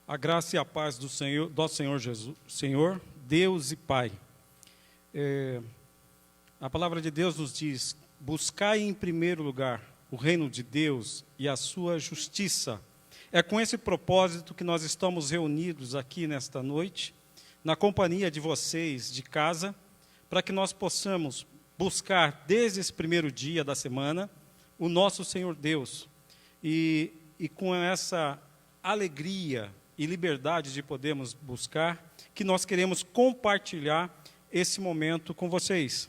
A graça e a paz do Senhor Jesus, Senhor, Deus e Pai. A palavra de Deus nos diz: buscai em primeiro lugar o reino de Deus e a sua justiça. É com esse propósito que nós estamos reunidos aqui nesta noite, na companhia de vocês de casa, para que nós possamos buscar desde esse primeiro dia da semana o nosso Senhor Deus. E com essa alegria e liberdade de podermos buscar, que nós queremos compartilhar esse momento com vocês.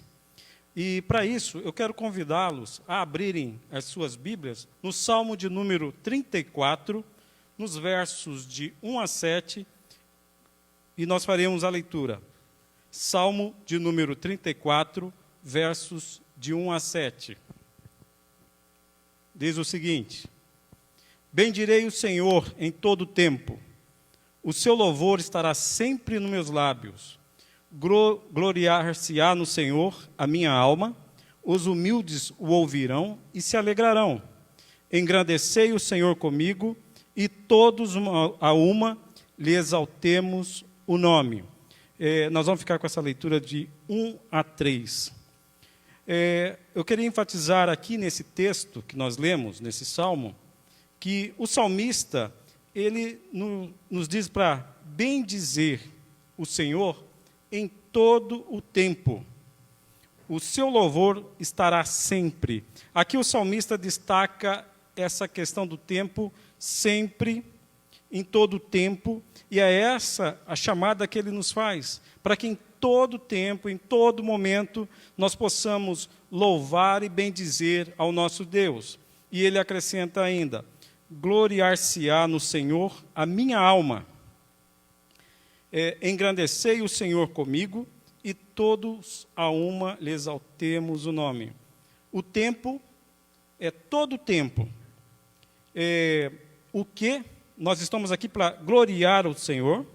E para isso, eu quero convidá-los a abrirem as suas Bíblias no Salmo de número 34, nos versos de 1 a 7, e nós faremos a leitura. Salmo de número 34, versos de 1 a 7. Diz o seguinte: bendirei o Senhor em todo o tempo. O seu louvor estará sempre nos meus lábios. Gloriar-se-á no Senhor a minha alma. Os humildes o ouvirão e se alegrarão. Engrandecei o Senhor comigo, e todos a uma lhe exaltemos o nome. Nós vamos ficar com essa leitura de 1 a 3. Eu queria enfatizar aqui nesse texto que nós lemos, nesse salmo, que o salmista, ele nos diz para bendizer o Senhor em todo o tempo. O seu louvor estará sempre. Aqui o salmista destaca essa questão do tempo, sempre, em todo o tempo, e é essa a chamada que ele nos faz, para que em todo tempo, em todo momento, nós possamos louvar e bendizer ao nosso Deus. E ele acrescenta ainda: gloriar-se-á no Senhor a minha alma. Engrandecei o Senhor comigo, e todos a uma lhe exaltemos o nome. O tempo é todo o tempo. O que? Nós estamos aqui para gloriar o Senhor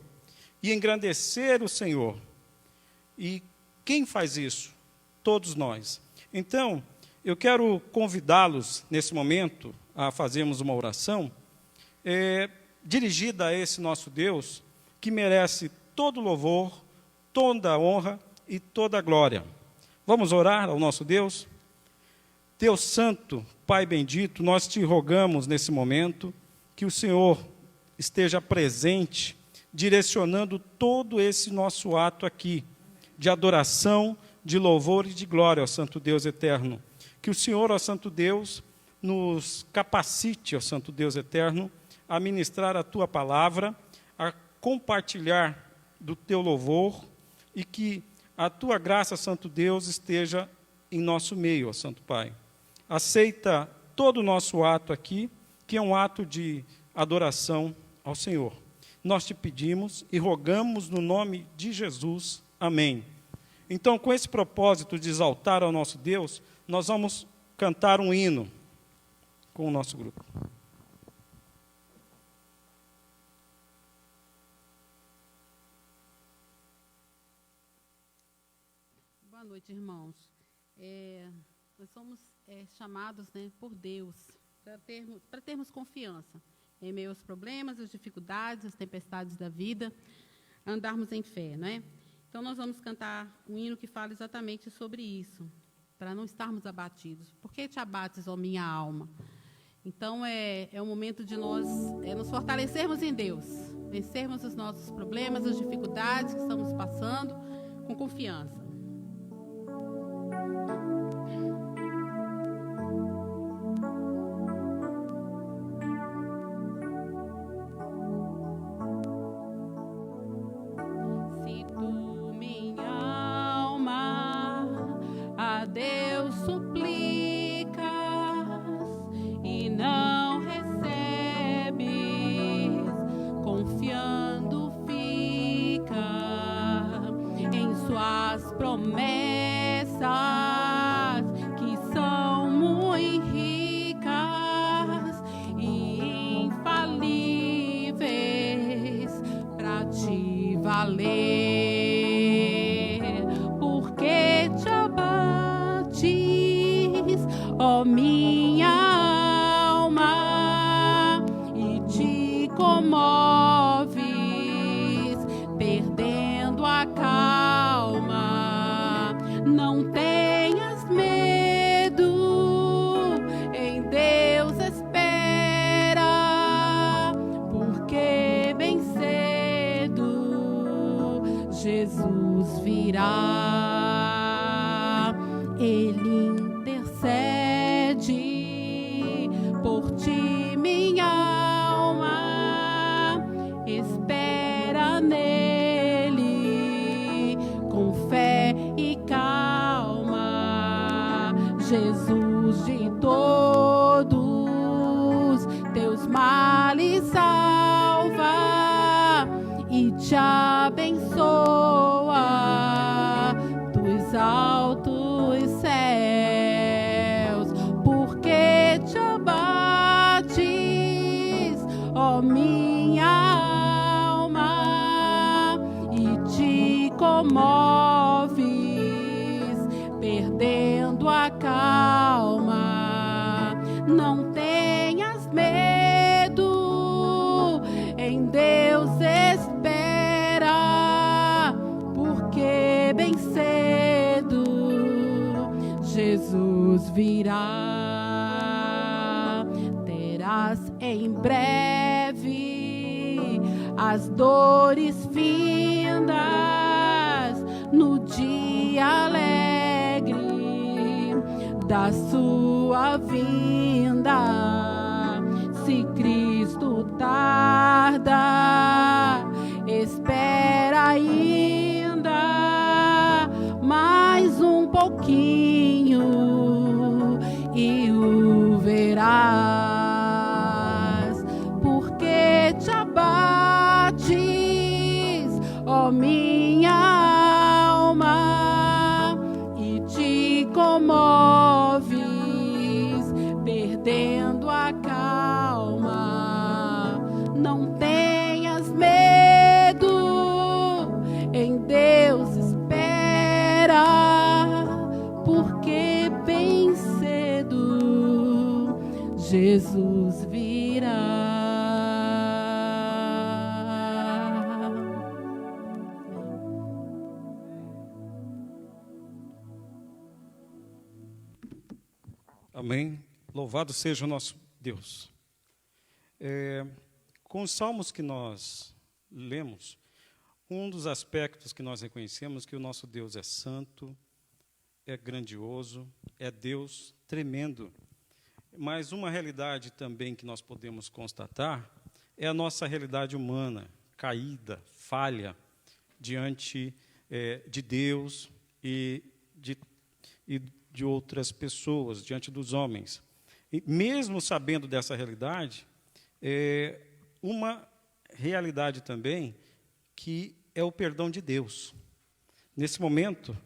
e engrandecer o Senhor. E quem faz isso? Todos nós. Então, eu quero convidá-los, nesse momento, a fazermos uma oração dirigida a esse nosso Deus, que merece todo louvor, toda honra e toda glória. Vamos orar ao nosso Deus? Deus Santo, Pai bendito, nós te rogamos nesse momento que o Senhor esteja presente, direcionando todo esse nosso ato aqui, de adoração, de louvor e de glória ao Santo Deus eterno. Que o Senhor, ó Santo Deus, nos capacite, ó Santo Deus eterno, a ministrar a Tua palavra, a compartilhar do Teu louvor, e que a Tua graça, Santo Deus, esteja em nosso meio, ó Santo Pai. Aceita todo o nosso ato aqui, que é um ato de adoração ao Senhor. Nós te pedimos e rogamos no nome de Jesus. Amém. Então, com esse propósito de exaltar ao nosso Deus, nós vamos cantar um hino com o nosso grupo. Boa noite, irmãos. Nós somos chamados, por Deus para termos confiança em meio aos problemas, às dificuldades, às tempestades da vida, andarmos em fé, Então, nós vamos cantar um hino que fala exatamente sobre isso, para não estarmos abatidos. Por que te abates, ó minha alma? Então, é o momento de nós nos fortalecermos em Deus, vencermos os nossos problemas, as dificuldades que estamos passando, com confiança. ó minha alma, e te comove Jesus virá, Ele intercede por ti, minha alma, espera nele com fé e calma. Jesus de todos teus males salva e te abençoa dos altos céus, porque te abates, ó minha alma, e te comoves, perdendo a calma. Não tenhas medo, em Deus espera, porque bem cedo Jesus virá. Terás em breve as dores findas no dia alegre da sua vinda. Se Cristo tarda, espera ainda mais um pouquinho e o verás, porque te abates, ó minha alma, e te comoves, perdendo a calma. Não tenhas medo, em Deus espera, porque bem cedo Jesus virá. Amém. Louvado seja o nosso Deus. Com os salmos que nós lemos, um dos aspectos que nós reconhecemos que o nosso Deus é santo, é grandioso, é Deus tremendo. Mas uma realidade também que nós podemos constatar é a nossa realidade humana, caída, falha, diante de Deus e de outras pessoas, diante dos homens. E mesmo sabendo dessa realidade, uma realidade também que é o perdão de Deus. Nesse momento,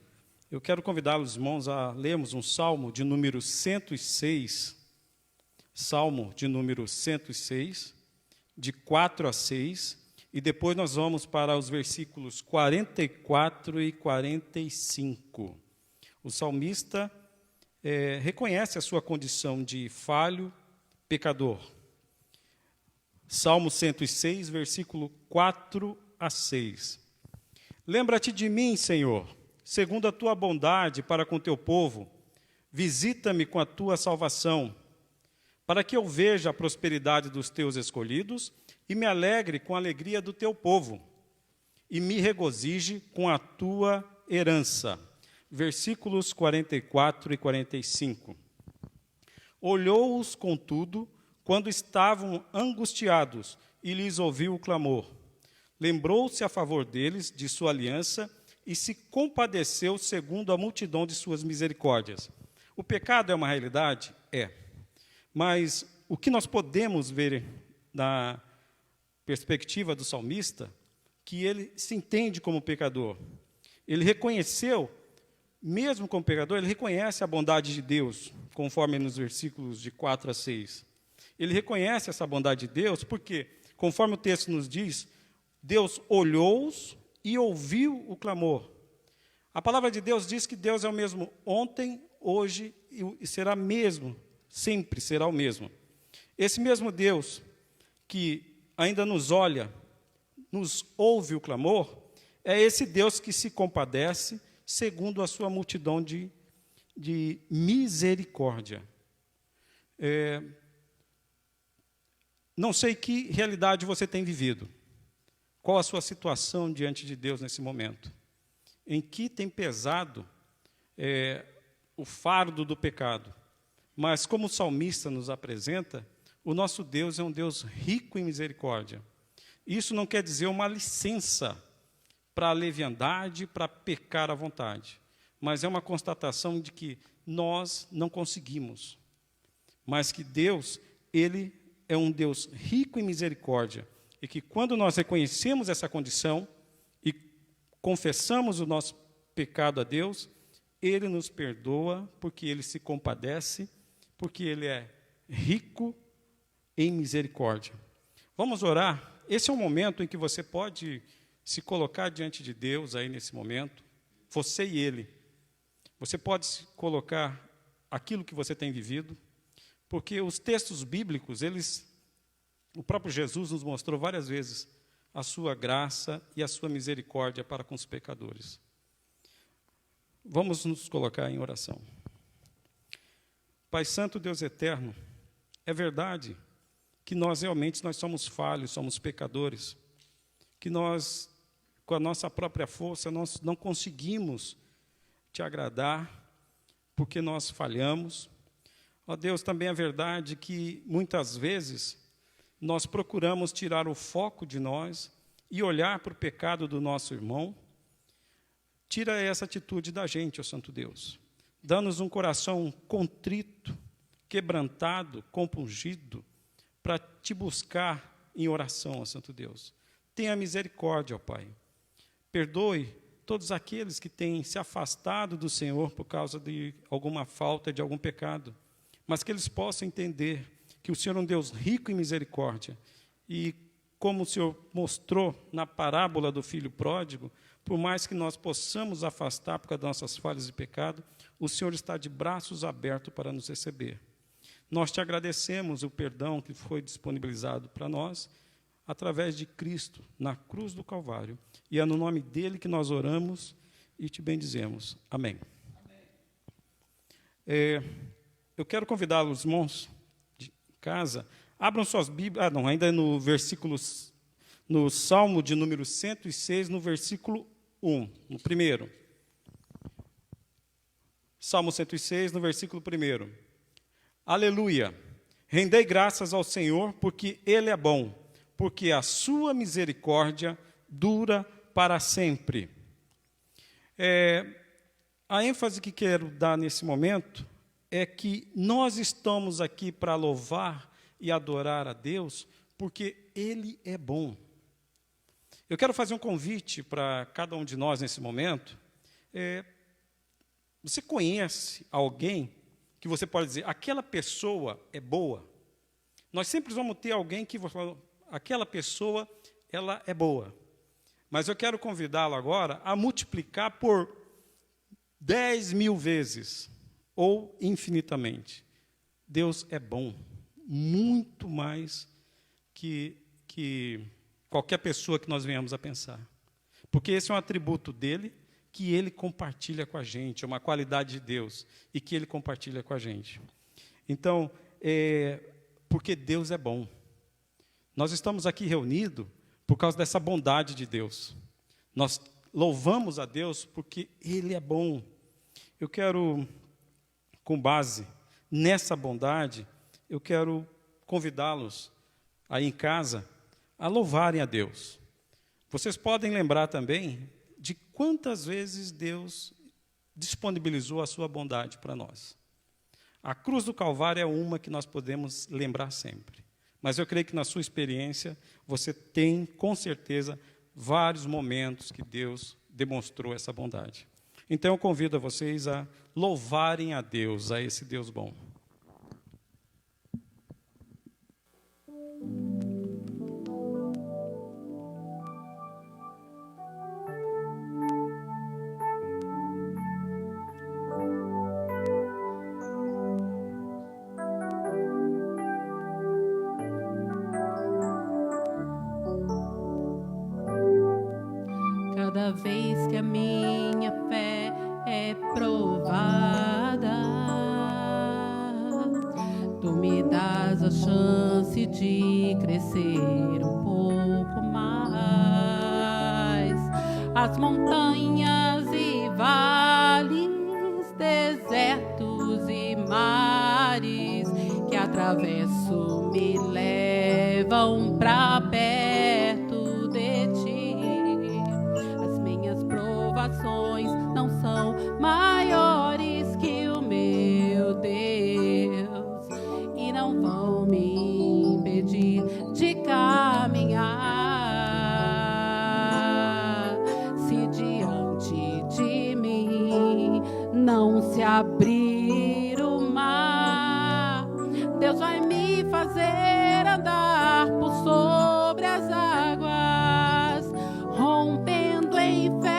eu quero convidar os irmãos a lermos um salmo de número 106, salmo de número 106, de 4 a 6, e depois nós vamos para os versículos 44 e 45. O salmista reconhece a sua condição de falho, pecador. Salmo 106, versículo 4 a 6. Lembra-te de mim, Senhor, segundo a tua bondade para com teu povo, visita-me com a tua salvação, para que eu veja a prosperidade dos teus escolhidos e me alegre com a alegria do teu povo, e me regozije com a tua herança. Versículos 44 e 45. Olhou-os, contudo, quando estavam angustiados, e lhes ouviu o clamor. Lembrou-se a favor deles de sua aliança e se compadeceu segundo a multidão de suas misericórdias. O pecado é uma realidade? É. Mas o que nós podemos ver na perspectiva do salmista, que ele se entende como pecador. Ele reconheceu, mesmo como pecador, ele reconhece a bondade de Deus, conforme nos versículos de 4 a 6. Ele reconhece essa bondade de Deus porque, conforme o texto nos diz, Deus olhou-os e ouviu o clamor. A palavra de Deus diz que Deus é o mesmo ontem, hoje e será mesmo, sempre será o mesmo. Esse mesmo Deus que ainda nos olha, nos ouve o clamor, é esse Deus que se compadece segundo a sua multidão de misericórdia. Não sei que realidade você tem vivido, Qual a sua situação diante de Deus nesse momento? Em que tem pesado o fardo do pecado? Mas, como o salmista nos apresenta, o nosso Deus é um Deus rico em misericórdia. Isso não quer dizer uma licença para a leviandade, para pecar à vontade, mas é uma constatação de que nós não conseguimos, mas que Deus, Ele é um Deus rico em misericórdia, e que quando nós reconhecemos essa condição e confessamos o nosso pecado a Deus, Ele nos perdoa, porque Ele se compadece, porque Ele é rico em misericórdia. Vamos orar? Esse é o momento em que você pode se colocar diante de Deus aí nesse momento, você e Ele. Você pode se colocar aquilo que você tem vivido, porque os textos bíblicos, o próprio Jesus nos mostrou várias vezes a sua graça e a sua misericórdia para com os pecadores. Vamos nos colocar em oração. Pai Santo, Deus eterno, é verdade que nós realmente somos falhos, somos pecadores, que nós, com a nossa própria força, nós não conseguimos te agradar, porque nós falhamos. Ó Deus, também é verdade que muitas vezes nós procuramos tirar o foco de nós e olhar para o pecado do nosso irmão. Tira essa atitude da gente, ó Santo Deus. Dá-nos um coração contrito, quebrantado, compungido, para te buscar em oração, ó Santo Deus. Tenha misericórdia, ó Pai. Perdoe todos aqueles que têm se afastado do Senhor por causa de alguma falta, de algum pecado, mas que eles possam entender que o Senhor é um Deus rico em misericórdia, e como o Senhor mostrou na parábola do filho pródigo, por mais que nós possamos afastar por causa das nossas falhas e pecado, o Senhor está de braços abertos para nos receber. Nós te agradecemos o perdão que foi disponibilizado para nós, através de Cristo, na cruz do Calvário. E é no nome dele que nós oramos e te bendizemos. Amém. Eu quero convidar os irmãos de casa, abram suas Bíblias, ainda no no Salmo de número 106, no versículo 1, no primeiro. Salmo 106, no versículo 1. Aleluia! Rendei graças ao Senhor, porque Ele é bom, porque a sua misericórdia dura para sempre. A ênfase que quero dar nesse momento é que nós estamos aqui para louvar e adorar a Deus, porque Ele é bom. Eu quero fazer um convite para cada um de nós nesse momento. Você conhece alguém que você pode dizer, aquela pessoa é boa? Nós sempre vamos ter alguém que fala, aquela pessoa, ela é boa. Mas eu quero convidá-lo agora a multiplicar por 10.000 vezes, ou infinitamente. Deus é bom, muito mais que qualquer pessoa que nós venhamos a pensar. Porque esse é um atributo dele, que ele compartilha com a gente, é uma qualidade de Deus, e que ele compartilha com a gente. Então, porque Deus é bom. Nós estamos aqui reunidos por causa dessa bondade de Deus. Nós louvamos a Deus porque Ele é bom. Eu quero, com base nessa bondade, eu quero convidá-los aí em casa a louvarem a Deus. Vocês podem lembrar também de quantas vezes Deus disponibilizou a sua bondade para nós. A cruz do Calvário é uma que nós podemos lembrar sempre. Mas eu creio que na sua experiência, você tem, com certeza, vários momentos que Deus demonstrou essa bondade. Então, eu convido a vocês a louvarem a Deus, a esse Deus bom. Cada vez que a minha fé é provada, tu me dás a chance de crescer um pouco mais. as montanhas e vales, desertos e mares que atravesso me levam pra perto de ti. As minhas provações não são maiores que o meu Deus e não vão me impedir de caminhar. Se diante de mim não se abrir o mar, Deus vai me fazer andar por sobre as águas, rompendo em fé.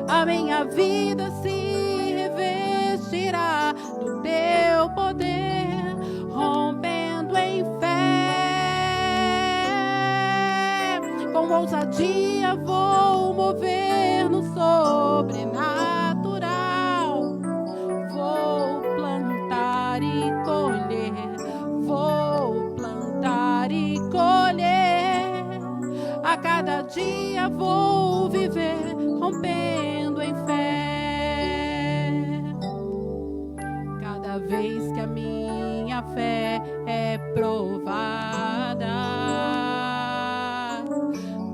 A minha vida se revestirá do teu poder, rompendo em fé. Com ousadia vou mover no sobrenatural, vou plantar e colher, vou plantar e colher. A cada dia vou viver rompendo em fé. Cada vez que a minha fé é provada,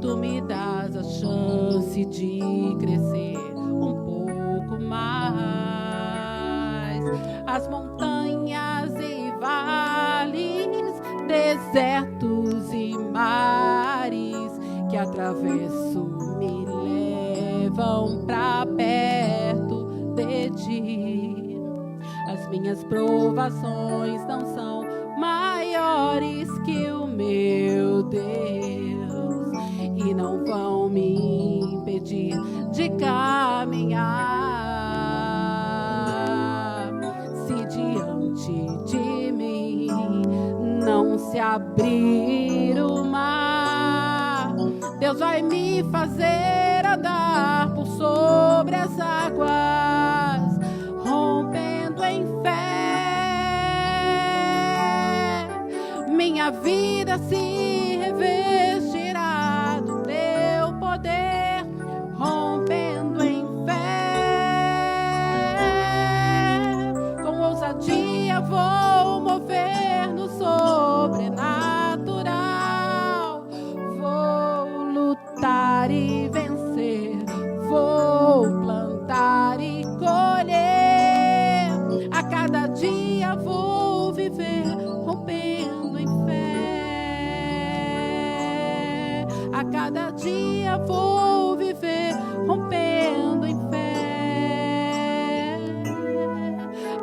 tu me dás a chance de crescer um pouco mais. As montanhas e vales, desertos e mares que atravesso me levam pra perto de ti. As minhas provações não são maiores que o meu Deus e não vão me impedir de caminhar. Se diante de mim não se abrir o mar, Deus vai me fazer andar por sobre as águas, rompendo em fé. Minha vida se revestirá do teu poder, rompendo em fé. Com ousadia vou mover no sobrenatural, vou lutar e vencer, vou plantar e colher. A cada dia vou viver rompendo em fé. A cada dia vou viver rompendo em fé.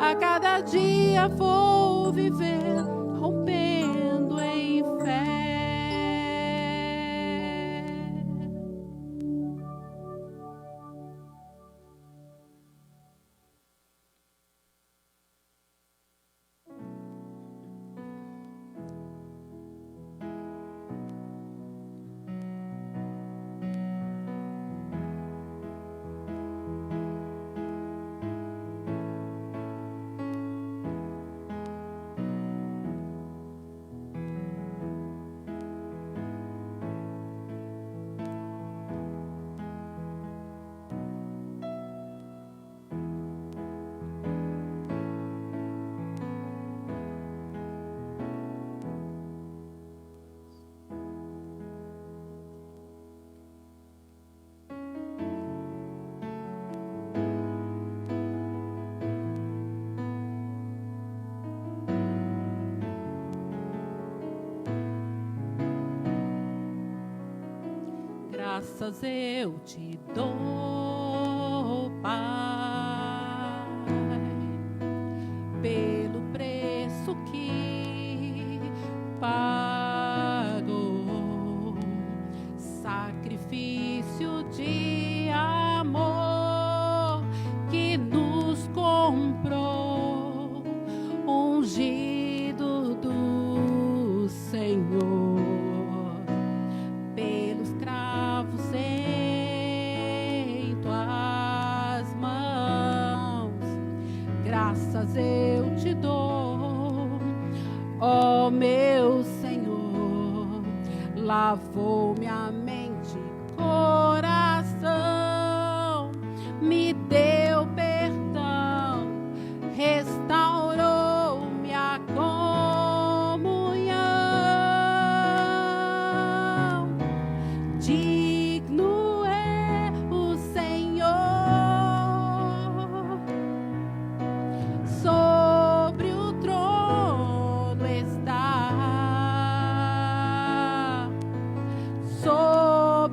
A cada dia vou viver rompendo em fé. Graças eu te dou, Pai, pelo preço que pagou, sacrifício de amor que nos comprou, ungido do Senhor. Graças eu te dou, ó meu Senhor, lavou minha mente, coração, me deu perdão, restaurou minha comunhão. Digno é o Senhor, sobre o trono está, soberano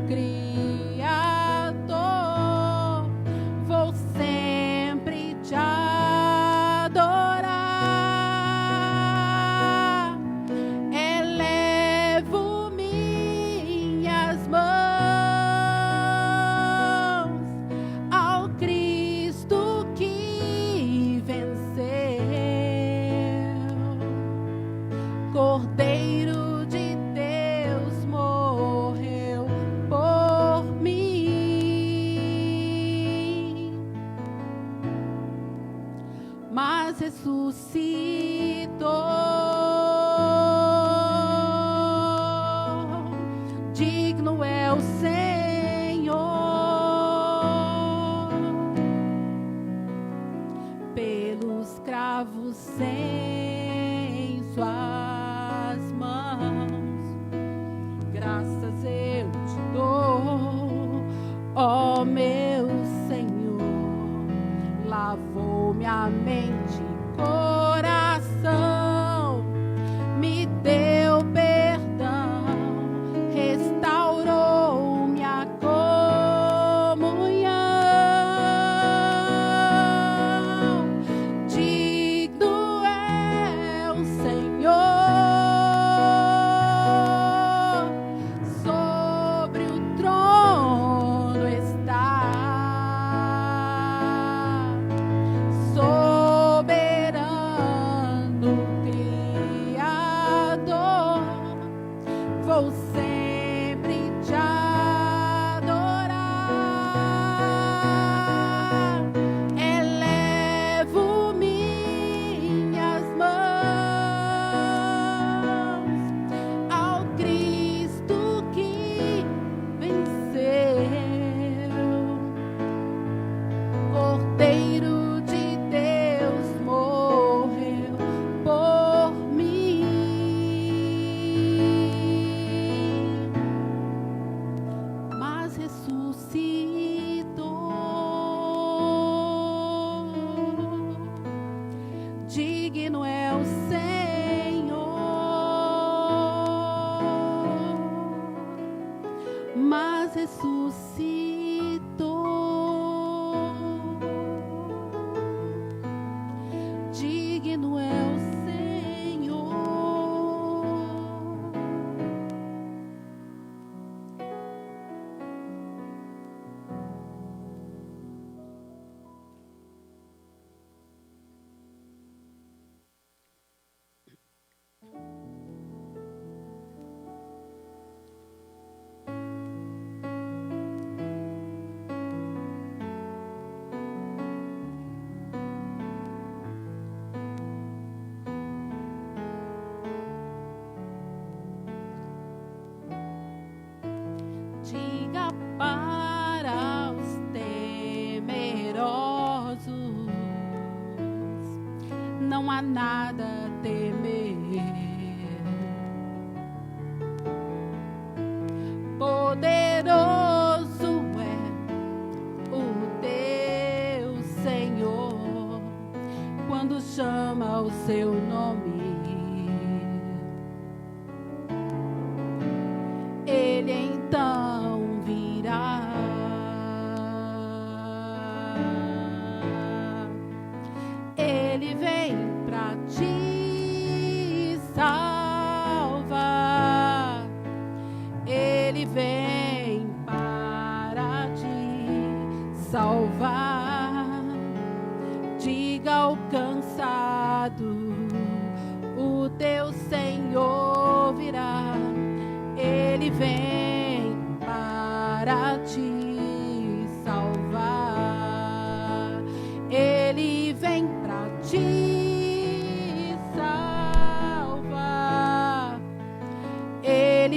Criador, vou sempre te adorar. Elevo minhas mãos ao Cristo que venceu, Cordeiro de Deus morreu por mim, mas ressuscitou. Digno é o Senhor, pelos cravos sem suas mãos, graças eu te dou, ó meu Senhor. Lavou minha mente, coração, me deu perdão, restaurou minha comunhão. Digno é o Senhor, sobre o trono está, soberano Criador, vou sempre te adorar. Elevo minhas mãos ao Cristo que venceu, Cordeiro de Deus morreu por mim, mas ressuscitou. Digno é o Senhor, mas ressuscitou. Digno é o Senhor. Diga para os temerosos, não há nada a temer. Poderoso é o teu Senhor, quando chama o seu nome. Ele então virá. Ele vem pra te salvar. Ele vem para te salvar. Diga ao cansado,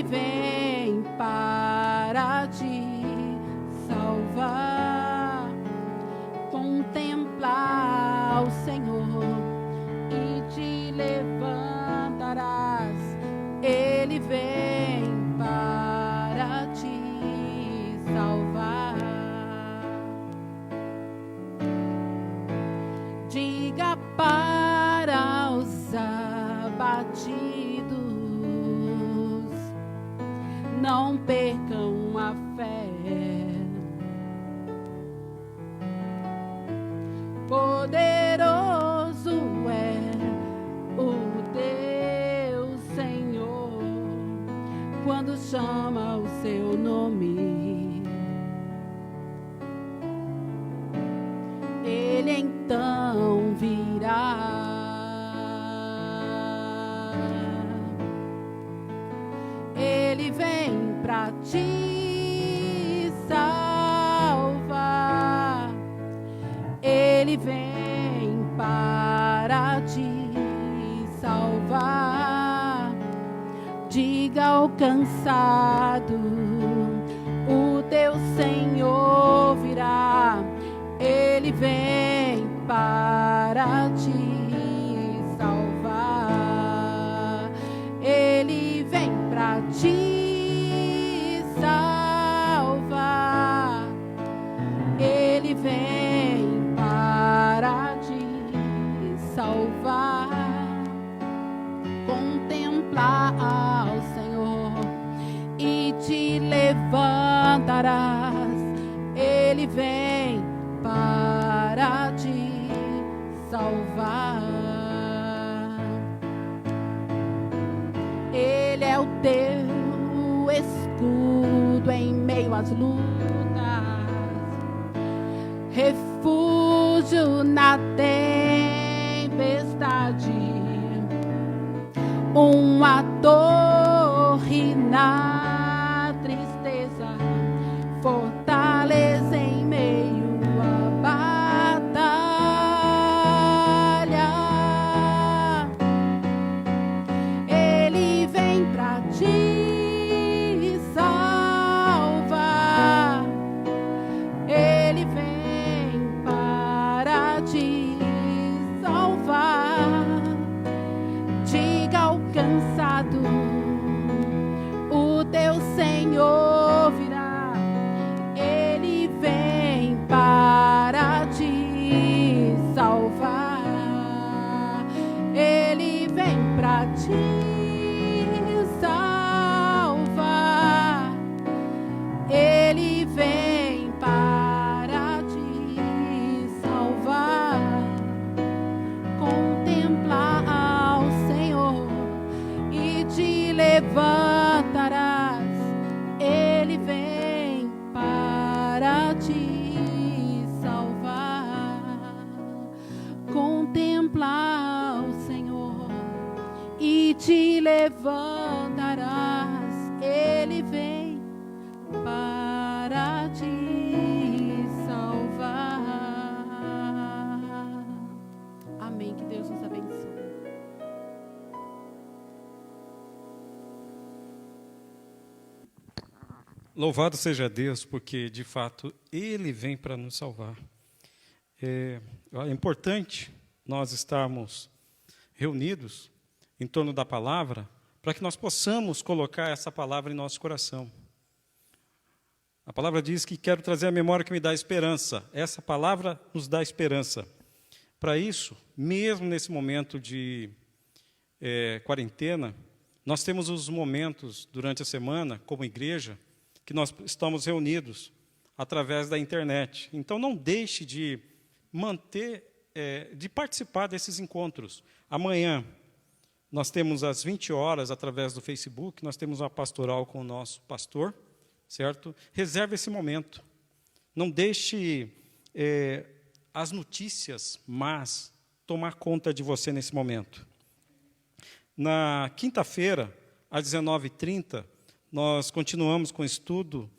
Ele vem para te salvar. Contemplar o Senhor e te levantarás. Ele vem para te salvar. Diga para os abatidos, não percam a fé. Poderoso é o teu Senhor, quando chama o seu nome, Ele então virá. Ele vem para te salvar. Ele vem para te salvar. Diga ao cansado, o teu Senhor virá. Ele vem para te salvar. Ele vem para te salvar. Ele vem para te salvar. Contemplar ao Senhor e te levantarás. Ele vem para te salvar. Ele é o teu escudo em meio às lutas, refúgio na tempestade, uma torre na tristeza, fortaleza em meio à batalha. Ele vem pra te salvar. Ele vem para te salvar. Diga ao cansado, o teu Senhor virá. Ele vem para te salvar. Ele vem para te salvar. Ele vem para te salvar. Contemplar ao Senhor e te levantarás. Ele vem para te salvar. Contemplar o Senhor e te levantarás. Ele vem para te salvar. Amém. Que Deus nos abençoe. Louvado seja Deus, porque, de fato, Ele vem para nos salvar. É importante nós estarmos reunidos em torno da palavra, para que nós possamos colocar essa palavra em nosso coração. A palavra diz que quero trazer a memória que me dá esperança. Essa palavra nos dá esperança. Para isso, mesmo nesse momento de quarentena, nós temos os momentos durante a semana, como igreja, que nós estamos reunidos através da internet. Então, não deixe de manter, de participar desses encontros. Amanhã, nós temos às 20 horas, através do Facebook, nós temos uma pastoral com o nosso pastor, certo? Reserve esse momento. Não deixe as notícias más tomar conta de você nesse momento. Na quinta-feira, às 19h30, nós continuamos com o estudo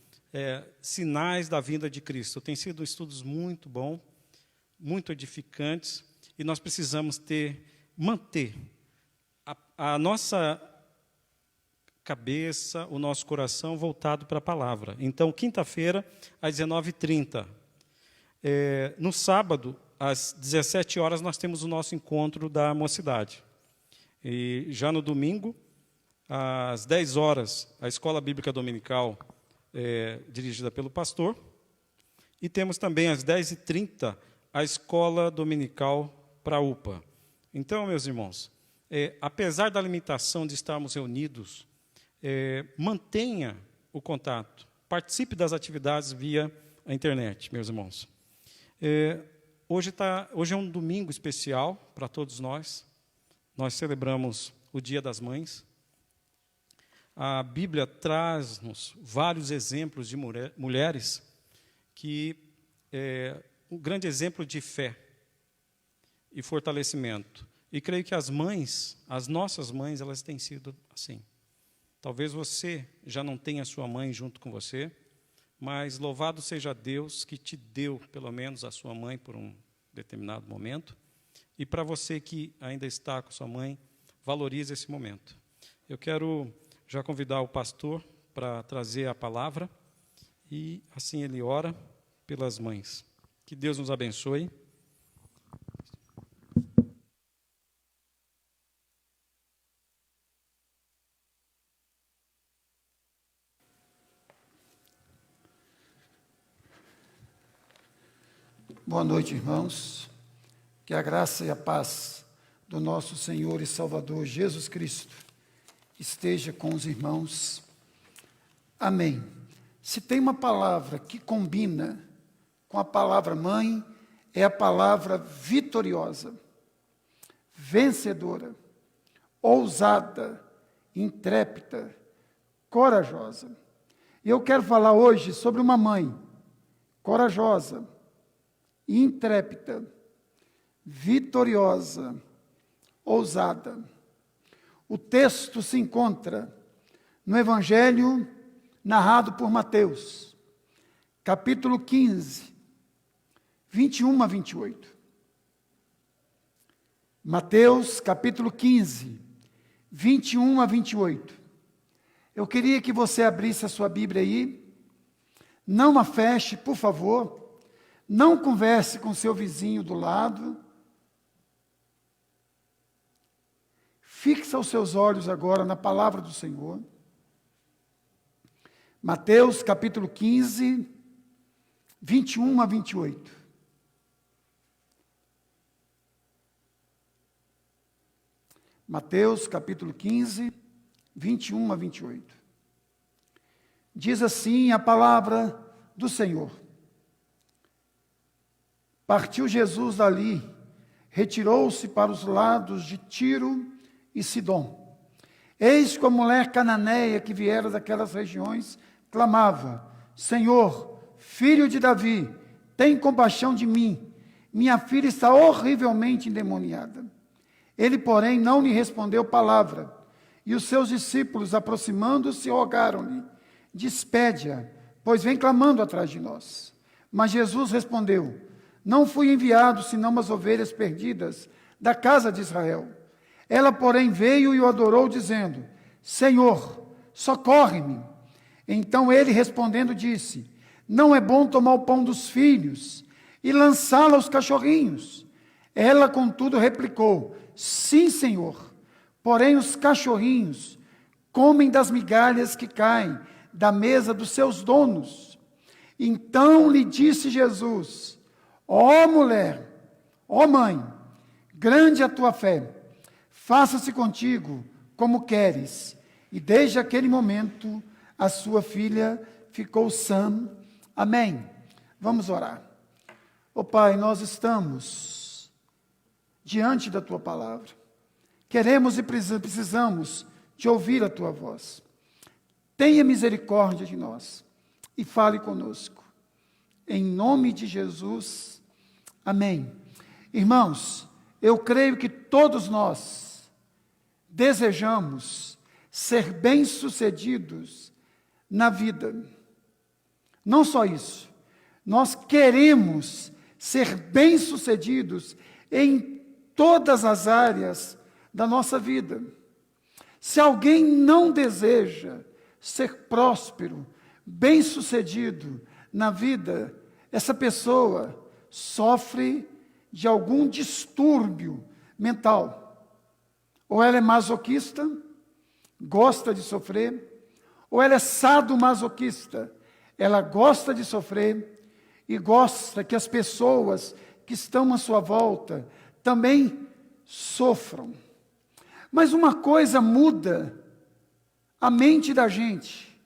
Sinais da Vinda de Cristo. Tem sido estudos muito bons, muito edificantes, e nós precisamos manter a nossa cabeça, o nosso coração voltado para a palavra. Então, quinta-feira, às 19h30. No sábado, às 17 horas, nós temos o nosso encontro da mocidade. E já no domingo, às 10 horas, a Escola Bíblica Dominical, dirigida pelo pastor. E temos também, às 10h30, a Escola Dominical para a UPA. Então, meus irmãos, apesar da limitação de estarmos reunidos, mantenha o contato. Participe das atividades via a internet, meus irmãos. Hoje é um domingo especial para todos nós. Nós celebramos o Dia das Mães. A Bíblia traz-nos vários exemplos de mulheres que um grande exemplo de fé e fortalecimento. E creio que as nossas mães, elas têm sido assim. Talvez você já não tenha sua mãe junto com você, mas louvado seja Deus que te deu, pelo menos, a sua mãe por um determinado momento. E para você que ainda está com sua mãe, valorize esse momento. Eu quero já convidar o pastor para trazer a palavra, e assim ele ora pelas mães. Que Deus nos abençoe. Boa noite, irmãos. Que a graça e a paz do nosso Senhor e Salvador Jesus Cristo esteja com os irmãos. Amém. Se tem uma palavra que combina com a palavra mãe, é a palavra vitoriosa, vencedora, ousada, intrépida, corajosa. E eu quero falar hoje sobre uma mãe corajosa, intrépida, vitoriosa, ousada. O texto se encontra no Evangelho narrado por Mateus, capítulo 15, 21 a 28. Mateus, capítulo 15, 21 a 28. Eu queria que você abrisse a sua Bíblia aí. Não a feche, por favor. Não converse com seu vizinho do lado. Fixa os seus olhos agora na palavra do Senhor. Mateus capítulo 15, 21 a 28. Mateus capítulo 15, 21 a 28. Diz assim a palavra do Senhor. Partiu Jesus dali, retirou-se para os lados de Tiro e Sidom. Eis que a mulher cananeia que viera daquelas regiões clamava: Senhor, filho de Davi, tem compaixão de mim. Minha filha está horrivelmente endemoniada. Ele, porém, não lhe respondeu palavra. E os seus discípulos, aproximando-se, rogaram-lhe: despede-a, pois vem clamando atrás de nós. Mas Jesus respondeu: não fui enviado senão as ovelhas perdidas da casa de Israel. Ela, porém, veio e o adorou, dizendo: Senhor, socorre-me. Então ele, respondendo, disse: não é bom tomar o pão dos filhos e lançá-lo aos cachorrinhos. Ela, contudo, replicou: sim, Senhor, porém os cachorrinhos comem das migalhas que caem da mesa dos seus donos. Então lhe disse Jesus: ó mulher, ó mãe, grande a tua fé, faça-se contigo como queres. E desde aquele momento a sua filha ficou sã. Amém. Vamos orar. Ó Pai, nós estamos diante da tua palavra. Queremos e precisamos de ouvir a tua voz. Tenha misericórdia de nós e fale conosco. Em nome de Jesus. Amém. Irmãos, eu creio que todos nós desejamos ser bem-sucedidos na vida. Não só isso, nós queremos ser bem-sucedidos em todas as áreas da nossa vida. Se alguém não deseja ser próspero, bem-sucedido na vida, essa pessoa sofre de algum distúrbio mental. Ou ela é masoquista, gosta de sofrer, ou ela é sadomasoquista, ela gosta de sofrer e gosta que as pessoas que estão à sua volta também sofram. Mas uma coisa muda a mente da gente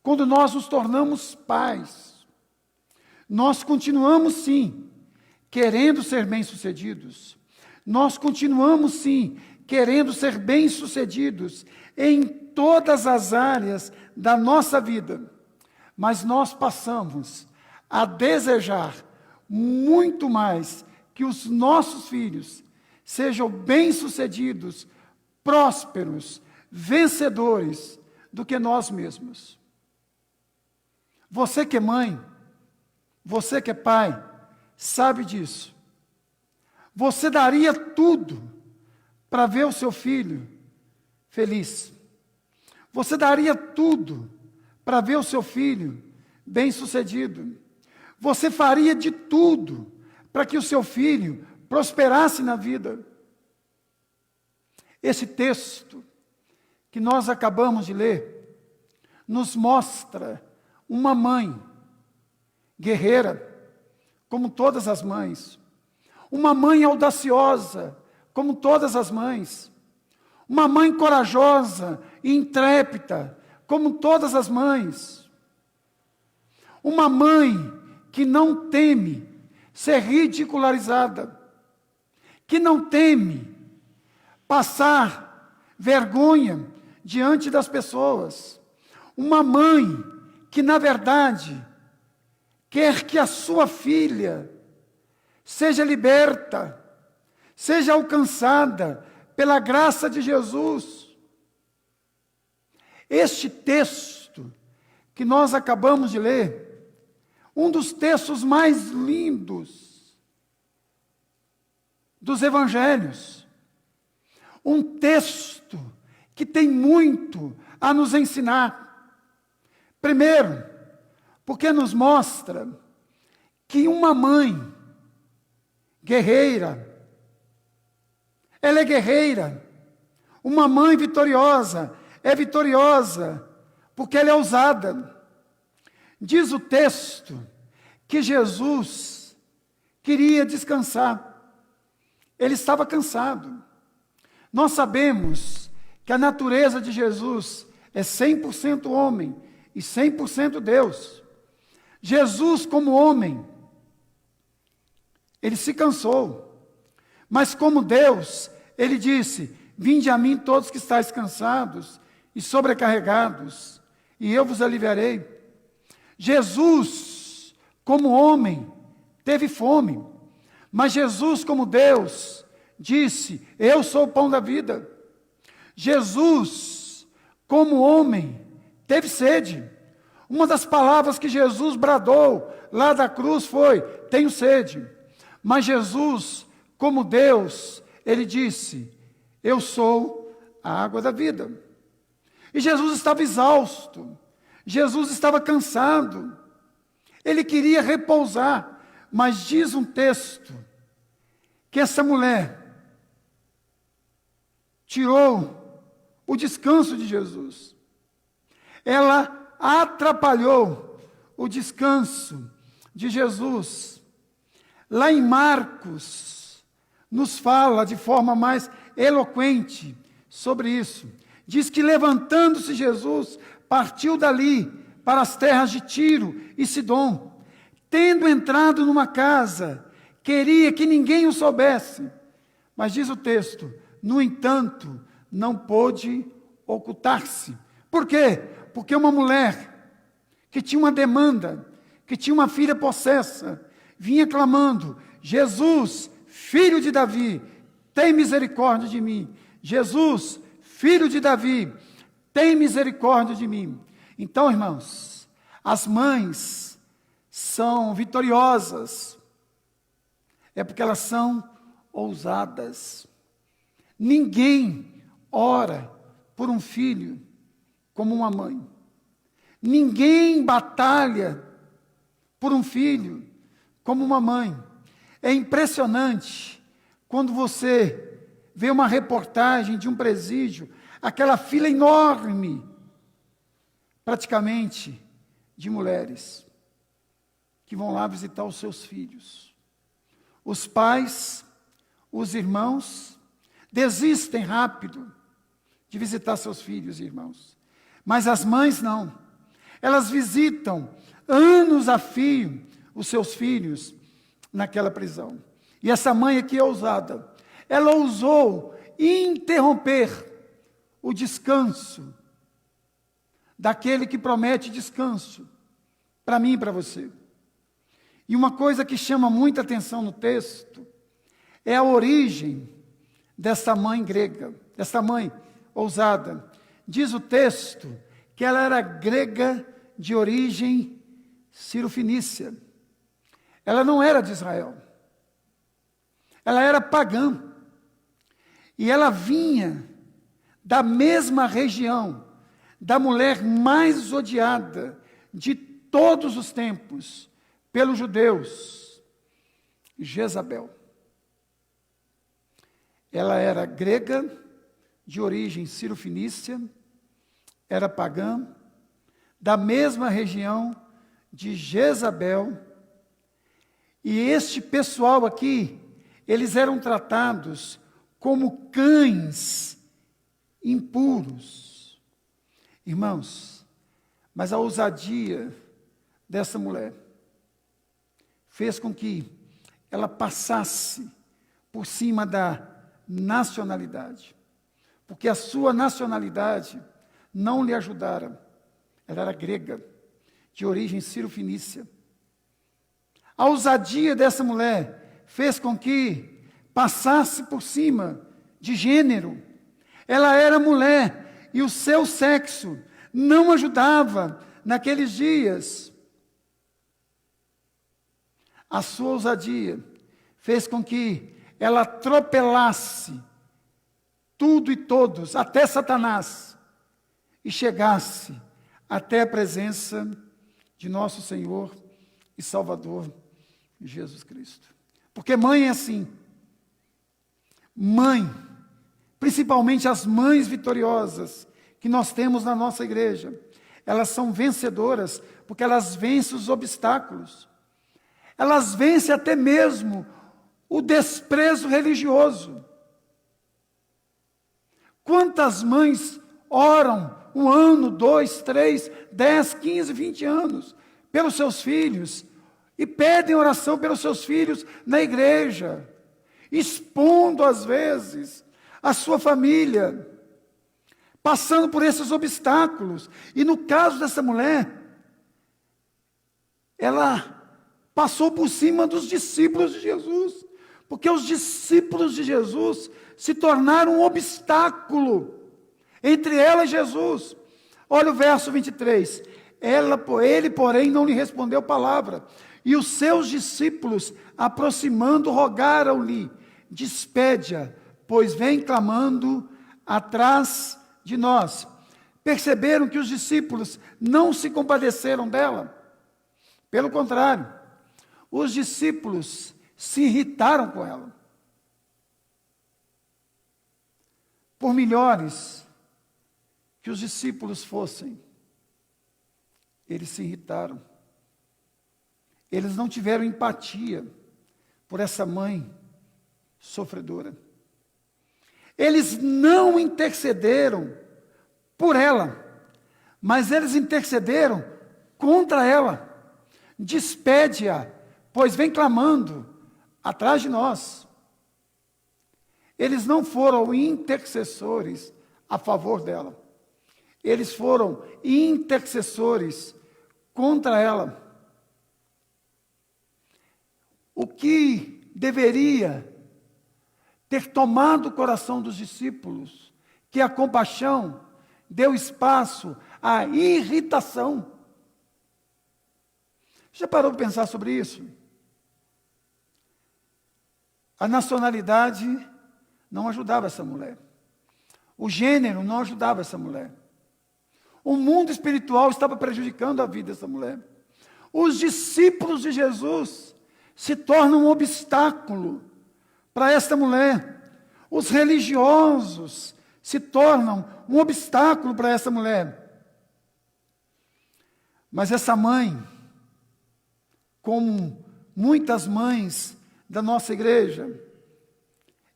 quando nós nos tornamos pais. Nós continuamos, sim, querendo ser bem-sucedidos. Nós continuamos, sim, querendo ser bem-sucedidos em todas as áreas da nossa vida. Mas nós passamos a desejar muito mais que os nossos filhos sejam bem-sucedidos, prósperos, vencedores, do que nós mesmos. Você que é mãe, você que é pai, sabe disso. Você daria tudo para ver o seu filho feliz. Você daria tudo para ver o seu filho bem-sucedido. Você faria de tudo para que o seu filho prosperasse na vida. Esse texto que nós acabamos de ler nos mostra uma mãe guerreira, como todas as mães. Uma mãe audaciosa, como todas as mães. Uma mãe corajosa e intrépida, como todas as mães. Uma mãe que não teme ser ridicularizada, que não teme passar vergonha diante das pessoas. Uma mãe que, na verdade, quer que a sua filha seja liberta, seja alcançada pela graça de Jesus. Este texto que nós acabamos de ler, um dos textos mais lindos dos evangelhos, um texto que tem muito a nos ensinar. Primeiro, porque nos mostra que uma mãe guerreira, ela é guerreira. Uma mãe vitoriosa é vitoriosa porque ela é ousada. Diz o texto que Jesus queria descansar. Ele estava cansado. Nós sabemos que a natureza de Jesus é 100% homem e 100% Deus. Jesus, como homem, ele se cansou. Mas como Deus, ele disse: vinde a mim todos que estáis cansados e sobrecarregados, e eu vos aliviarei. Jesus, como homem, teve fome. Mas Jesus, como Deus, disse: eu sou o pão da vida. Jesus, como homem, teve sede. Uma das palavras que Jesus bradou lá da cruz foi: tenho sede. Mas Jesus, como Deus, ele disse: eu sou a água da vida. E Jesus estava exausto. Jesus estava cansado. Ele queria repousar. Mas diz um texto que essa mulher tirou o descanso de Jesus. Ela atrapalhou o descanso de Jesus. Lá em Marcos, nos fala de forma mais eloquente sobre isso. Diz que, levantando-se Jesus, partiu dali para as terras de Tiro e Sidom. Tendo entrado numa casa, queria que ninguém o soubesse. Mas diz o texto: no entanto, não pôde ocultar-se. Por quê? Porque uma mulher que tinha uma demanda, que tinha uma filha possessa, vinha clamando: Jesus, filho de Davi, tem misericórdia de mim. Jesus, filho de Davi, tem misericórdia de mim. Então, irmãos, as mães são vitoriosas, é porque elas são ousadas. Ninguém ora por um filho como uma mãe. Ninguém batalha por um filho como uma mãe. É impressionante quando você vê uma reportagem de um presídio, aquela fila enorme, praticamente, de mulheres que vão lá visitar os seus filhos. Os pais, os irmãos, desistem rápido de visitar seus filhos e irmãos. Mas as mães não. Elas visitam anos a fio os seus filhos naquela prisão. E essa mãe aqui é ousada. Ela ousou interromper o descanso daquele que promete descanso para mim e para você. E uma coisa que chama muita atenção no texto é a origem dessa mãe grega, dessa mãe ousada. Diz o texto que ela era grega de origem cirofenícia. Ela não era de Israel. Ela era pagã. E ela vinha da mesma região da mulher mais odiada de todos os tempos pelos judeus, Jezabel. Ela era grega, de origem cirofenícia, era pagã, da mesma região de Jezabel. E este pessoal aqui, eles eram tratados como cães impuros. Irmãos, mas a ousadia dessa mulher fez com que ela passasse por cima da nacionalidade, porque a sua nacionalidade não lhe ajudara. Ela era grega, de origem cirofenícia. A ousadia dessa mulher fez com que passasse por cima de gênero. Ela era mulher e o seu sexo não ajudava naqueles dias. A sua ousadia fez com que ela atropelasse tudo e todos, até Satanás, e chegasse até a presença de nosso Senhor e Salvador, Jesus Cristo. Porque mãe é assim. Mãe, principalmente as mães vitoriosas que nós temos na nossa igreja, elas são vencedoras porque elas vencem os obstáculos. Elas vencem até mesmo o desprezo religioso. Quantas mães oram 1 ano, 2, 3, 10, 15, 20 anos pelos seus filhos e pedem oração pelos seus filhos na igreja, expondo às vezes a sua família, passando por esses obstáculos. E no caso dessa mulher, ela passou por cima dos discípulos de Jesus, porque os discípulos de Jesus se tornaram um obstáculo entre ela e Jesus. Olha o verso 23. Ele, porém, não lhe respondeu palavra. E os seus discípulos, aproximando, rogaram-lhe: despede-a, pois vem clamando atrás de nós. Perceberam que os discípulos não se compadeceram dela? Pelo contrário, os discípulos se irritaram com ela. Por melhores que os discípulos fossem, eles se irritaram. Eles não tiveram empatia por essa mãe sofredora. Eles não intercederam por ela, mas eles intercederam contra ela. Despede-a, pois vem clamando atrás de nós. Eles não foram intercessores a favor dela. Eles foram intercessores contra ela. O que deveria ter tomado o coração dos discípulos, que a compaixão deu espaço à irritação. Já parou para pensar sobre isso? A nacionalidade não ajudava essa mulher. O gênero não ajudava essa mulher. O mundo espiritual estava prejudicando a vida dessa mulher. Os discípulos de Jesus se tornam um obstáculo para esta mulher. Os religiosos se tornam um obstáculo para essa mulher. Mas essa mãe, como muitas mães da nossa igreja,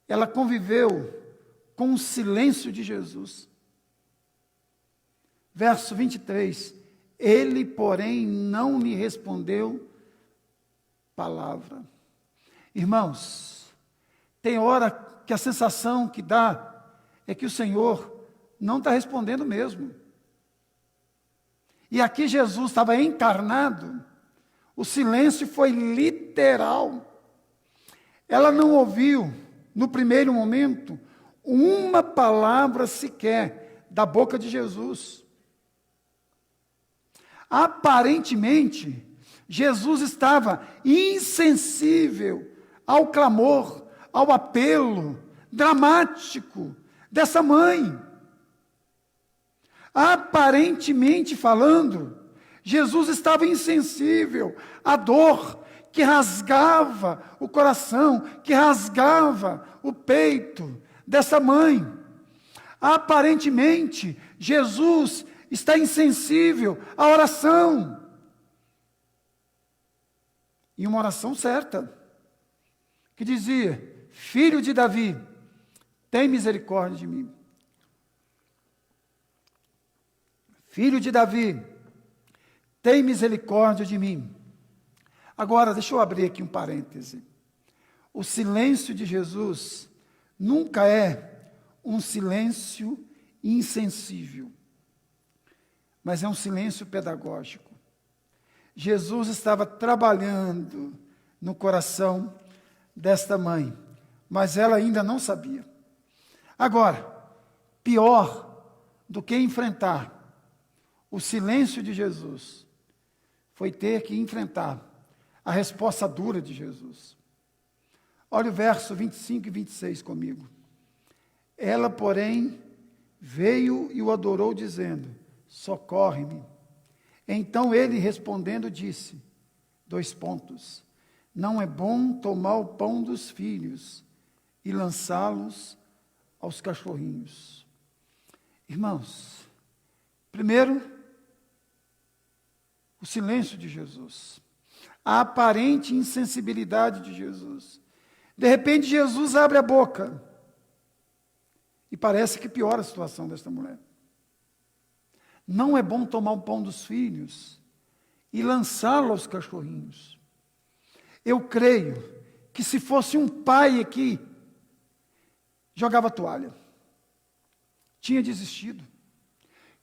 ela conviveu com o silêncio de Jesus. Verso 23, ele, porém, não lhe respondeu palavra. Irmãos, tem hora que a sensação que dá é que o Senhor não está respondendo mesmo. E aqui Jesus estava encarnado, o silêncio foi literal. Ela não ouviu, no primeiro momento, uma palavra sequer da boca de Jesus. Aparentemente, Jesus estava insensível ao clamor, ao apelo dramático dessa mãe. Aparentemente falando, Jesus estava insensível à dor que rasgava o coração, que rasgava o peito dessa mãe. Aparentemente, Jesus está insensível à oração. E uma oração certa, que dizia: Filho de Davi, tem misericórdia de mim. Filho de Davi, tem misericórdia de mim. Agora, deixa eu abrir aqui um parêntese. O silêncio de Jesus nunca é um silêncio insensível, mas é um silêncio pedagógico. Jesus estava trabalhando no coração desta mãe, mas ela ainda não sabia. Agora, pior do que enfrentar o silêncio de Jesus, foi ter que enfrentar a resposta dura de Jesus. Olha o verso 25 e 26 comigo. Ela, porém, veio e o adorou, dizendo: socorre-me. Então ele, respondendo, disse, : não é bom tomar o pão dos filhos e lançá-los aos cachorrinhos. Irmãos, primeiro, o silêncio de Jesus, a aparente insensibilidade de Jesus. De repente, Jesus abre a boca e parece que piora a situação desta mulher. Não é bom tomar o pão dos filhos e lançá-lo aos cachorrinhos. Eu creio que se fosse um pai aqui, jogava a toalha. Tinha desistido.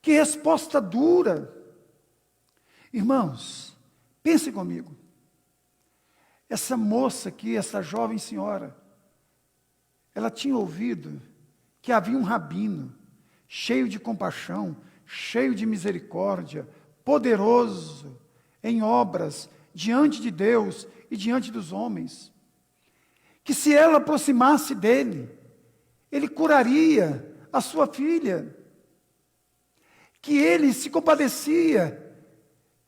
Que resposta dura. Irmãos, pense comigo. Essa moça aqui, essa jovem senhora, ela tinha ouvido que havia um rabino, cheio de compaixão, cheio de misericórdia, poderoso em obras, diante de Deus e diante dos homens, que se ela aproximasse dele, ele curaria a sua filha, que ele se compadecia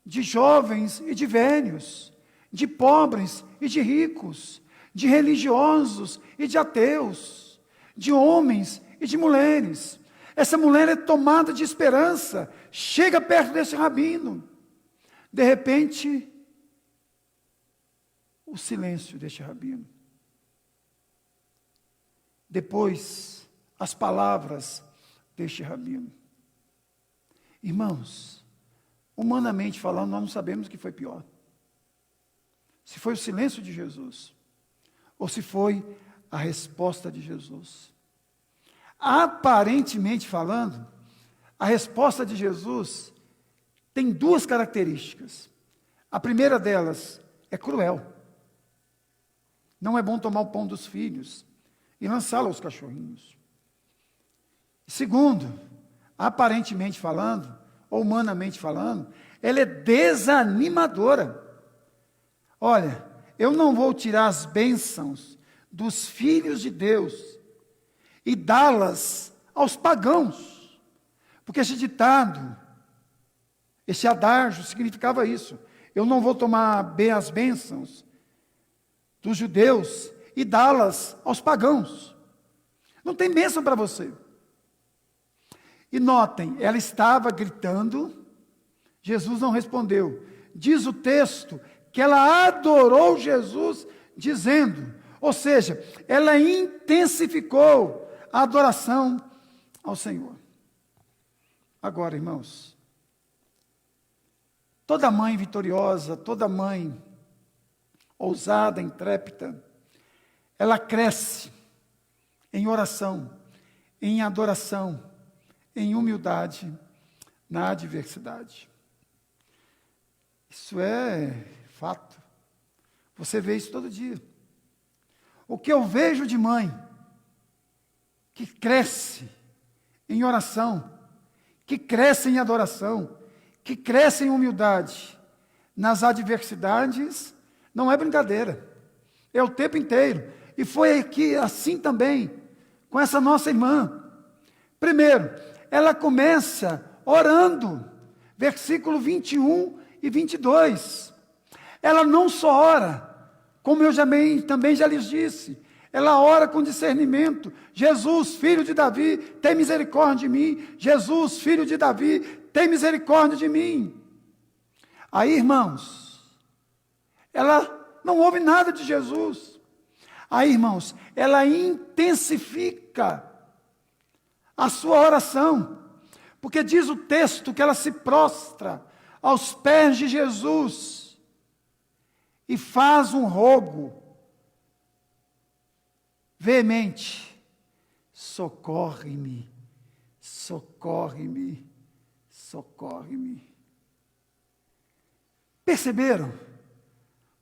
de jovens e de velhos, de pobres e de ricos, de religiosos e de ateus, de homens e de mulheres. Essa mulher é tomada de esperança, chega perto desse rabino. De repente, o silêncio deste rabino. Depois, as palavras deste rabino. Irmãos, humanamente falando, nós não sabemos o que foi pior. Se foi o silêncio de Jesus, ou se foi a resposta de Jesus. Aparentemente falando, a resposta de Jesus tem duas características. A primeira delas é cruel. Não é bom tomar o pão dos filhos e lançá-lo aos cachorrinhos. Segundo, aparentemente falando, ou humanamente falando, ela é desanimadora. Olha, eu não vou tirar as bênçãos dos filhos de Deus e dá-las aos pagãos. Porque esse ditado, esse adágio significava isso. Eu não vou tomar bem as bênçãos dos judeus e dá-las aos pagãos. Não tem bênção para você. E notem, ela estava gritando, Jesus não respondeu. Diz o texto que ela adorou Jesus dizendo, ou seja, ela intensificou a adoração ao Senhor. Agora, irmãos, toda mãe vitoriosa, toda mãe ousada, intrépida, ela cresce em oração, em adoração, em humildade, na adversidade. Isso é fato. Você vê isso todo dia. O que eu vejo de mãe que cresce em oração, que cresce em adoração, que cresce em humildade, nas adversidades, não é brincadeira. É o tempo inteiro. E foi aqui assim também, com essa nossa irmã. Primeiro, ela começa orando, versículo 21 e 22. Ela não só ora, como eu também já lhes disse, ela ora com discernimento. Jesus, filho de Davi, tem misericórdia de mim. Jesus, filho de Davi, tem misericórdia de mim. Aí, irmãos, ela não ouve nada de Jesus. Aí, irmãos, ela intensifica a sua oração, porque diz o texto que ela se prostra aos pés de Jesus e faz um rogo veemente: socorre-me, socorre-me, socorre-me. Perceberam?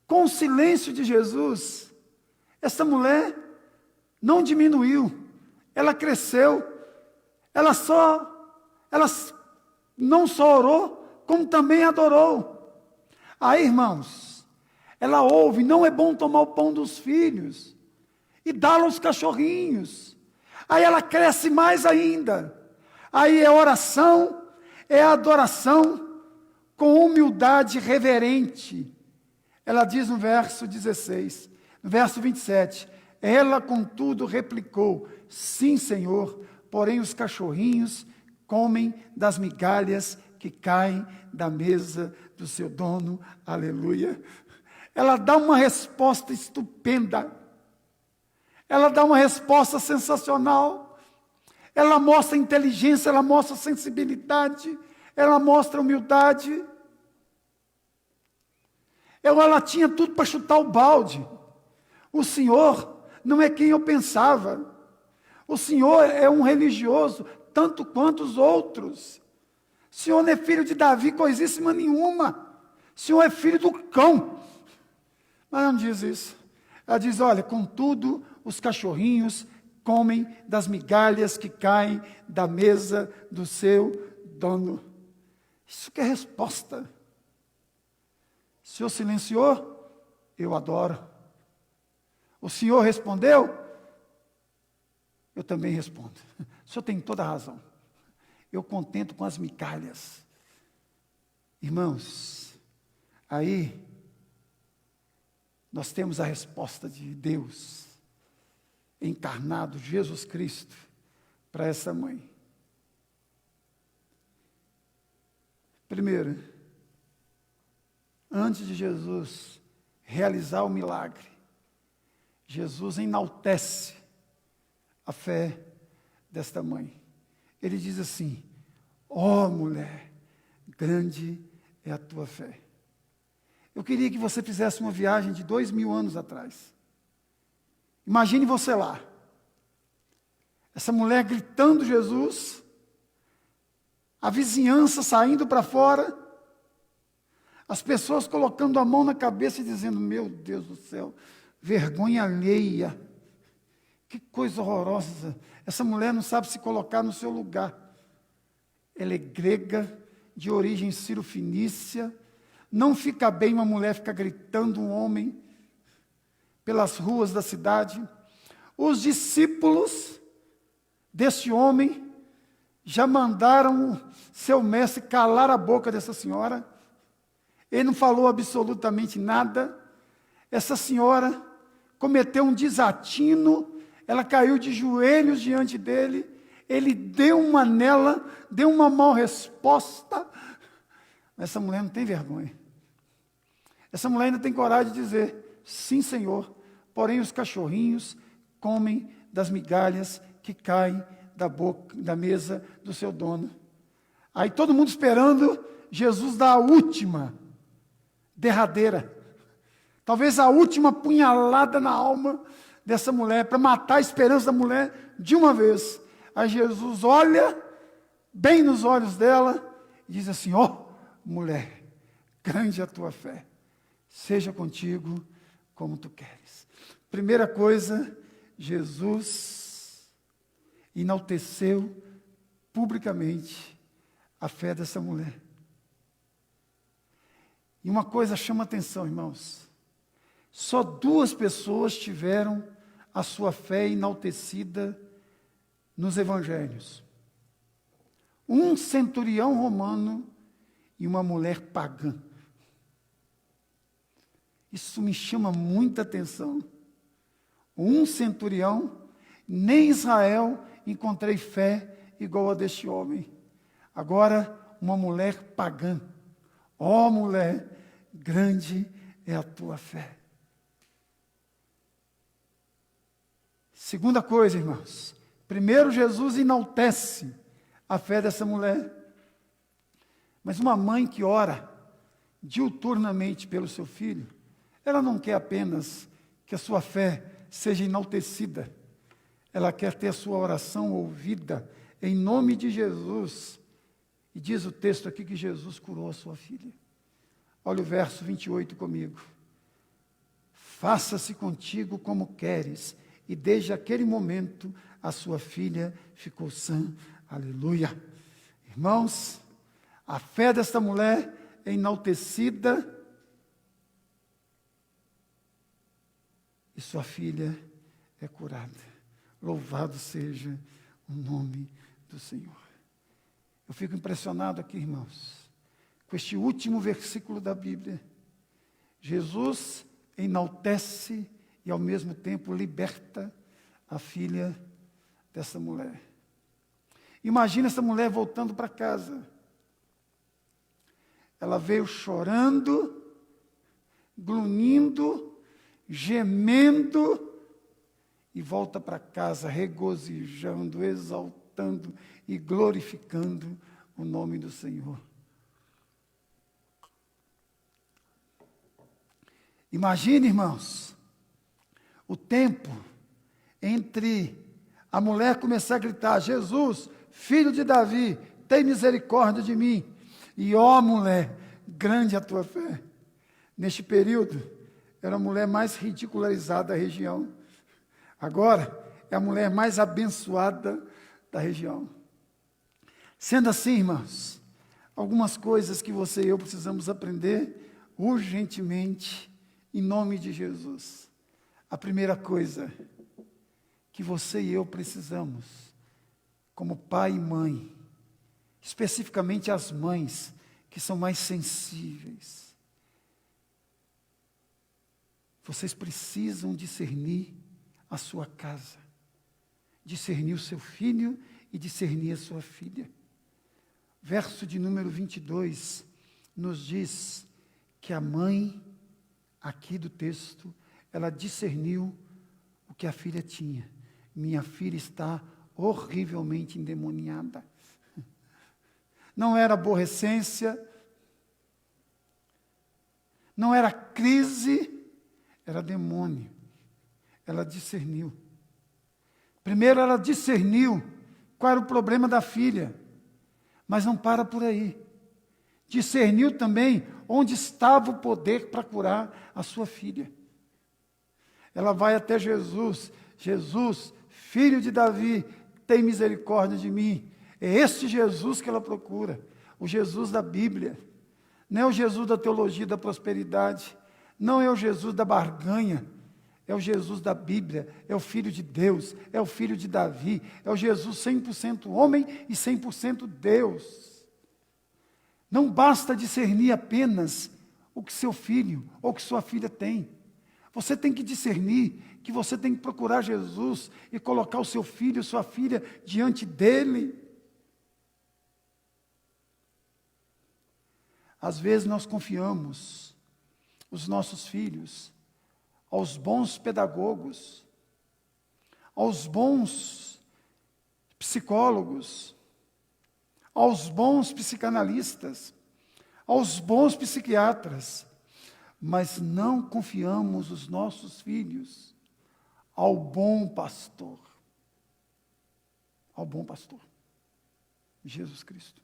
Com o silêncio de Jesus, essa mulher não diminuiu, ela cresceu. Ela não só orou, como também adorou. Aí, irmãos, ela ouve: não é bom tomar o pão dos filhos e dá-lo aos cachorrinhos. Aí ela cresce mais ainda. Aí é oração, é adoração com humildade reverente. Ela diz no verso 16, no verso 27, ela contudo replicou: sim, Senhor, porém os cachorrinhos comem das migalhas que caem da mesa do seu dono. Aleluia. Ela dá uma resposta estupenda. Ela dá uma resposta sensacional. Ela mostra inteligência, ela mostra sensibilidade, ela mostra humildade. Ela tinha tudo para chutar o balde. O Senhor não é quem eu pensava. O Senhor é um religioso, tanto quanto os outros. O Senhor não é filho de Davi, coisíssima nenhuma. O Senhor é filho do cão. Mas não diz isso. Ela diz: olha, contudo, os cachorrinhos comem das migalhas que caem da mesa do seu dono. Isso que é resposta. O Senhor silenciou, eu adoro. O Senhor respondeu, eu também respondo. O Senhor tem toda a razão. Eu contento com as migalhas. Irmãos, aí nós temos a resposta de Deus encarnado, Jesus Cristo, para essa mãe. Primeiro, antes de Jesus realizar o milagre, Jesus enaltece a fé desta mãe. Ele diz assim: ó mulher, grande é a tua fé. Eu queria que você fizesse uma viagem de 2000 anos atrás. Imagine você lá. Essa mulher gritando Jesus, a vizinhança saindo para fora, as pessoas colocando a mão na cabeça e dizendo: meu Deus do céu, vergonha alheia. Que coisa horrorosa. Essa mulher não sabe se colocar no seu lugar. Ela é grega, de origem sírio-fenícia. Não fica bem uma mulher ficar gritando um homem pelas ruas da cidade. Os discípulos desse homem já mandaram seu mestre calar a boca dessa senhora. Ele não falou absolutamente nada. Essa senhora cometeu um desatino, ela caiu de joelhos diante dele, ele deu uma nela, deu uma mal resposta. Mas essa mulher não tem vergonha. Essa mulher ainda tem coragem de dizer: sim, Senhor, porém os cachorrinhos comem das migalhas que caem da mesa do seu dono. Aí todo mundo esperando Jesus dar a última, derradeira, talvez a última punhalada na alma dessa mulher, para matar a esperança da mulher de uma vez. Aí Jesus olha bem nos olhos dela e diz assim: ó, mulher, grande é a tua fé, seja contigo como tu queres. Primeira coisa, Jesus enalteceu publicamente a fé dessa mulher. E uma coisa chama atenção, irmãos: só 2 pessoas tiveram a sua fé enaltecida nos evangelhos. Um centurião romano e uma mulher pagã. Isso me chama muita atenção. Um centurião, nem em Israel encontrei fé igual a deste homem. Agora, uma mulher pagã. Ó mulher, grande é a tua fé. Segunda coisa, irmãos. Primeiro, Jesus enaltece a fé dessa mulher. Mas uma mãe que ora diuturnamente pelo seu filho, ela não quer apenas que a sua fé seja enaltecida. Ela quer ter a sua oração ouvida em nome de Jesus. E diz o texto aqui que Jesus curou a sua filha. Olha o verso 28 comigo. Faça-se contigo como queres. E desde aquele momento a sua filha ficou sã. Aleluia. Irmãos, a fé desta mulher é enaltecida. E sua filha é curada. Louvado seja o nome do Senhor. Eu fico impressionado aqui, irmãos, com este último versículo da Bíblia. Jesus enaltece e ao mesmo tempo liberta a filha dessa mulher. Imagina essa mulher voltando para casa. Ela veio chorando, grunhindo, gemendo, e volta para casa regozijando, exaltando e glorificando o nome do Senhor. Imagine, irmãos, o tempo entre a mulher começar a gritar: Jesus, filho de Davi, tem misericórdia de mim. E ó mulher, grande a tua fé. Neste período, era a mulher mais ridicularizada da região. Agora, é a mulher mais abençoada da região. Sendo assim, irmãos, algumas coisas que você e eu precisamos aprender urgentemente, em nome de Jesus. A primeira coisa que você e eu precisamos, como pai e mãe, especificamente as mães que são mais sensíveis, vocês precisam discernir a sua casa, discernir o seu filho e discernir a sua filha. Verso de número 22 nos diz que a mãe, aqui do texto, ela discerniu o que a filha tinha. Minha filha está horrivelmente endemoniada. Não era aborrecência, não era crise, era demônio. Ela discerniu. Primeiro ela discerniu qual era o problema da filha, mas não para por aí. Discerniu também onde estava o poder para curar a sua filha. Ela vai até Jesus. Jesus, filho de Davi, tem misericórdia de mim. É este Jesus que ela procura, o Jesus da Bíblia. Não é o Jesus da teologia da prosperidade, não é o Jesus da barganha, É o Jesus da Bíblia, é o Filho de Deus, é o Filho de Davi, é o Jesus 100% homem e 100% Deus. Não basta discernir apenas o que seu filho ou que sua filha tem. Você tem que discernir que você tem que procurar Jesus e colocar o seu filho, sua filha diante dele. Às vezes nós confiamos os nossos filhos aos bons pedagogos, aos bons psicólogos, aos bons psicanalistas, aos bons psiquiatras, mas não confiamos os nossos filhos ao bom pastor. Ao bom pastor, Jesus Cristo.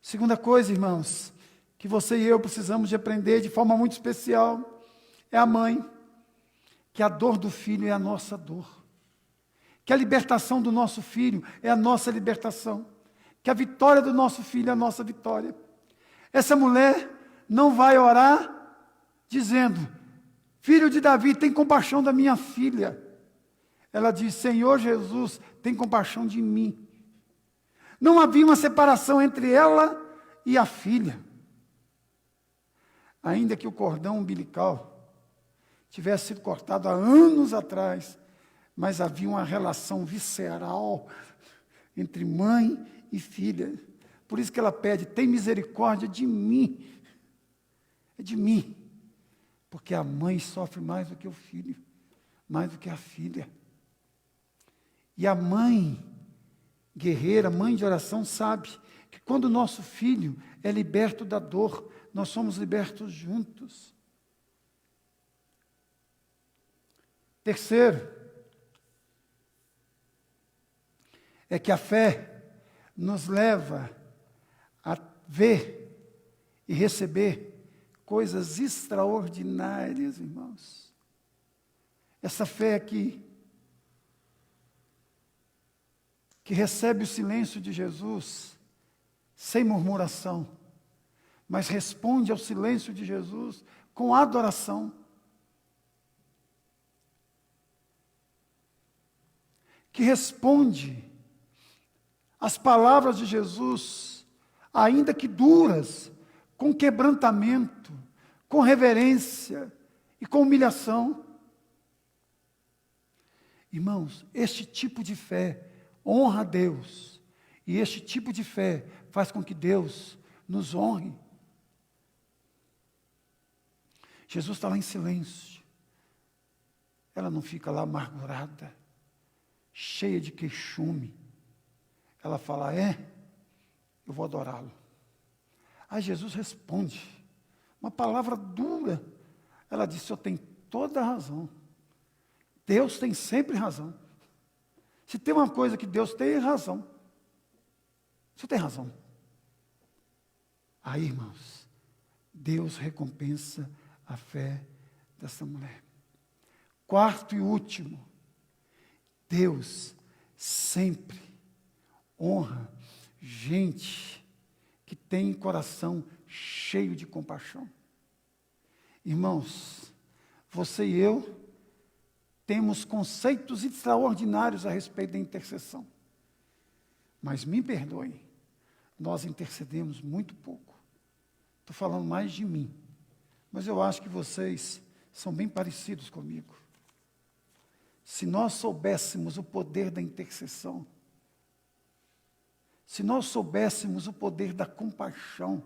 Segunda coisa, irmãos, que você e eu precisamos de aprender de forma muito especial, é a mãe, que a dor do filho é a nossa dor, que a libertação do nosso filho é a nossa libertação, que a vitória do nosso filho é a nossa vitória. Essa mulher não vai orar dizendo, filho de Davi, tem compaixão da minha filha. Ela diz, Senhor Jesus, tem compaixão de mim. Não havia uma separação entre ela e a filha. Ainda que o cordão umbilical tivesse sido cortado há anos atrás, mas havia uma relação visceral entre mãe e filha. Por isso que ela pede, tem misericórdia de mim. É de mim. Porque a mãe sofre mais do que o filho, mais do que a filha. E a mãe guerreira, mãe de oração, sabe que quando o nosso filho é liberto da dor, nós somos libertos juntos. Terceiro, é que a fé nos leva a ver e receber coisas extraordinárias, irmãos. Essa fé aqui, que recebe o silêncio de Jesus sem murmuração, mas responde ao silêncio de Jesus com adoração. Que responde às palavras de Jesus, ainda que duras, com quebrantamento, com reverência e com humilhação. Irmãos, este tipo de fé honra a Deus, e este tipo de fé faz com que Deus nos honre. Jesus está lá em silêncio, ela não fica lá amargurada, cheia de queixume. Ela fala, eu vou adorá-lo. Aí Jesus responde, uma palavra dura. Ela disse, eu tenho toda a razão. Deus tem sempre razão. Se tem uma coisa que Deus tem, é razão. Você tem razão. Aí, irmãos, Deus recompensa a fé dessa mulher. Quarto e último, Deus sempre honra gente que tem coração cheio de compaixão. Irmãos, você e eu temos conceitos extraordinários a respeito da intercessão. Mas me perdoem, nós intercedemos muito pouco. Estou falando mais de mim, mas eu acho que vocês são bem parecidos comigo. Se nós soubéssemos o poder da intercessão, se nós soubéssemos o poder da compaixão,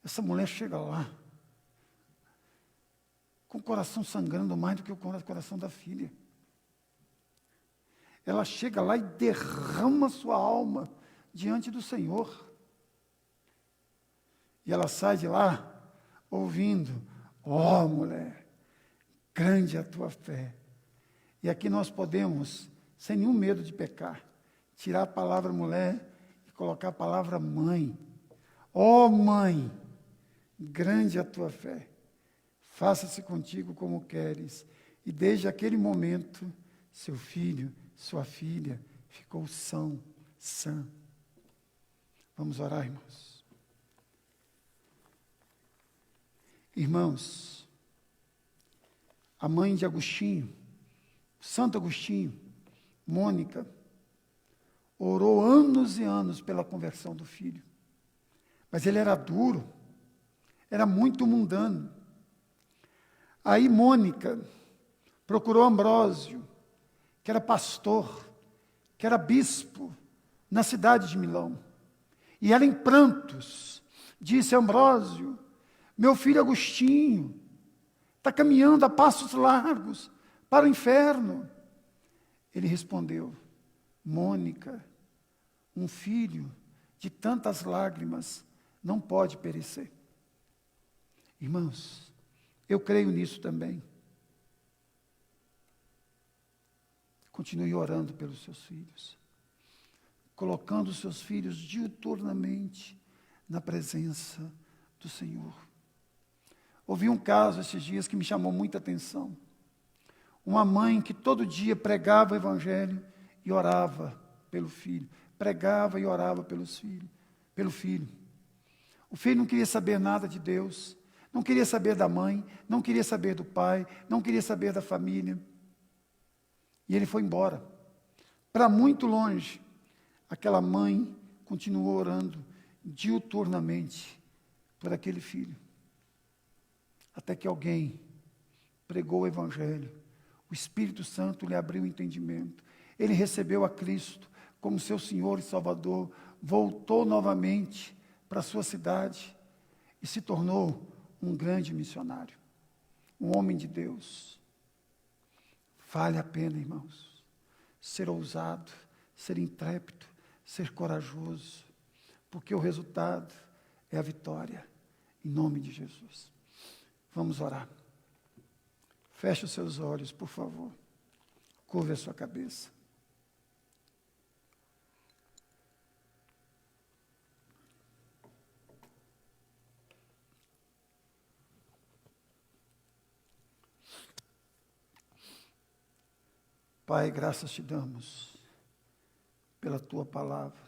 essa mulher chega lá, com o coração sangrando mais do que o coração da filha. Ela chega lá e derrama sua alma diante do Senhor. E ela sai de lá ouvindo, mulher, grande é a tua fé. E aqui nós podemos, sem nenhum medo de pecar, tirar a palavra mulher e colocar a palavra mãe. Mãe, grande é a tua fé. Faça-se contigo como queres. E desde aquele momento, seu filho, sua filha, ficou sã. Vamos orar, irmãos. Irmãos, a mãe de Agostinho, Santo Agostinho, Mônica, orou anos e anos pela conversão do filho. Mas ele era duro, era muito mundano. Aí Mônica procurou Ambrósio, que era pastor, que era bispo, na cidade de Milão. E ela, em prantos, disse a Ambrósio: meu filho Agostinho está caminhando a passos largos para o inferno. Ele respondeu: Mônica, um filho de tantas lágrimas não pode perecer. Irmãos, eu creio nisso também. Continue orando pelos seus filhos, colocando os seus filhos diuturnamente na presença do Senhor. Ouvi um caso esses dias que me chamou muita atenção. Uma mãe que todo dia pregava o Evangelho e orava pelo filho. Pregava e orava pelo filho. O filho não queria saber nada de Deus, não queria saber da mãe, não queria saber do pai, não queria saber da família. E ele foi embora, para muito longe. Aquela mãe continuou orando diuturnamente por aquele filho. Até que alguém pregou o Evangelho. O Espírito Santo lhe abriu o entendimento. Ele recebeu a Cristo como seu Senhor e Salvador. Voltou novamente para a sua cidade e se tornou um grande missionário. Um homem de Deus. Vale a pena, irmãos, ser ousado, ser intrépido, ser corajoso, porque o resultado é a vitória, em nome de Jesus. Vamos orar. Feche os seus olhos, por favor. Curve a sua cabeça. Pai, graças te damos pela tua palavra,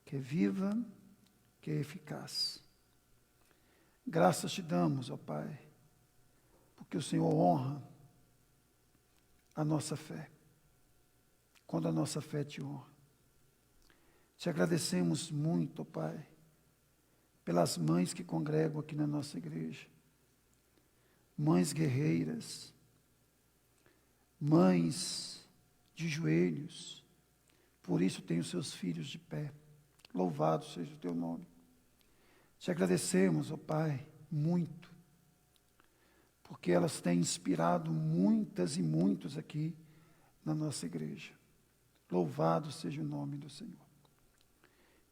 que é viva, que é eficaz. Graças te damos, ó Pai, porque o Senhor honra a nossa fé, quando a nossa fé te honra. Te agradecemos muito, ó Pai, pelas mães que congregam aqui na nossa igreja, mães guerreiras, mães de joelhos, por isso tem os seus filhos de pé. Louvado seja o teu nome. Te agradecemos, ó Pai, muito, porque elas têm inspirado muitas e muitos aqui na nossa igreja. Louvado seja o nome do Senhor.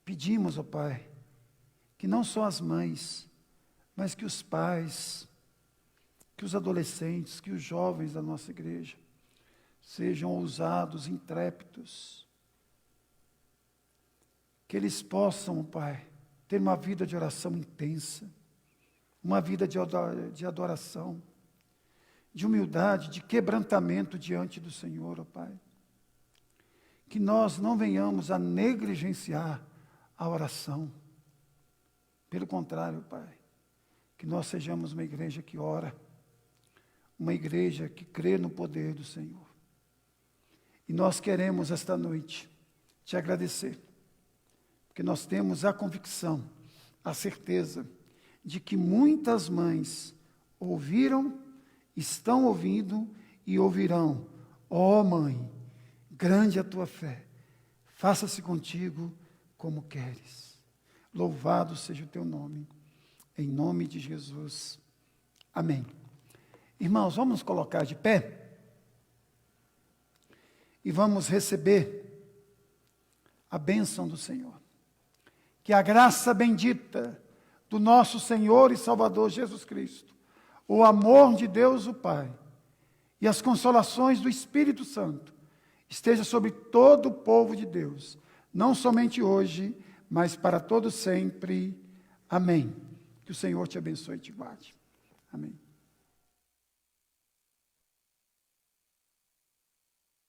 Pedimos, ó Pai, que não só as mães, mas que os pais, que os adolescentes, que os jovens da nossa igreja sejam ousados, intrépidos, que eles possam, Pai, ter uma vida de oração intensa, uma vida de adoração, de humildade, de quebrantamento diante do Senhor, ó Pai. Que nós não venhamos a negligenciar a oração. Pelo contrário, Pai, que nós sejamos uma igreja que ora, uma igreja que crê no poder do Senhor. E nós queremos esta noite te agradecer, porque nós temos a convicção, a certeza de que muitas mães ouviram, estão ouvindo e ouvirão. Ó Mãe, grande é a tua fé, faça-se contigo como queres. Louvado seja o teu nome, em nome de Jesus. Amém. Irmãos, vamos nos colocar de pé e vamos receber a bênção do Senhor. Que a graça bendita do nosso Senhor e Salvador Jesus Cristo, o amor de Deus o Pai e as consolações do Espírito Santo esteja sobre todo o povo de Deus, não somente hoje, mas para todo sempre. Amém. Que o Senhor te abençoe e te guarde. Amém.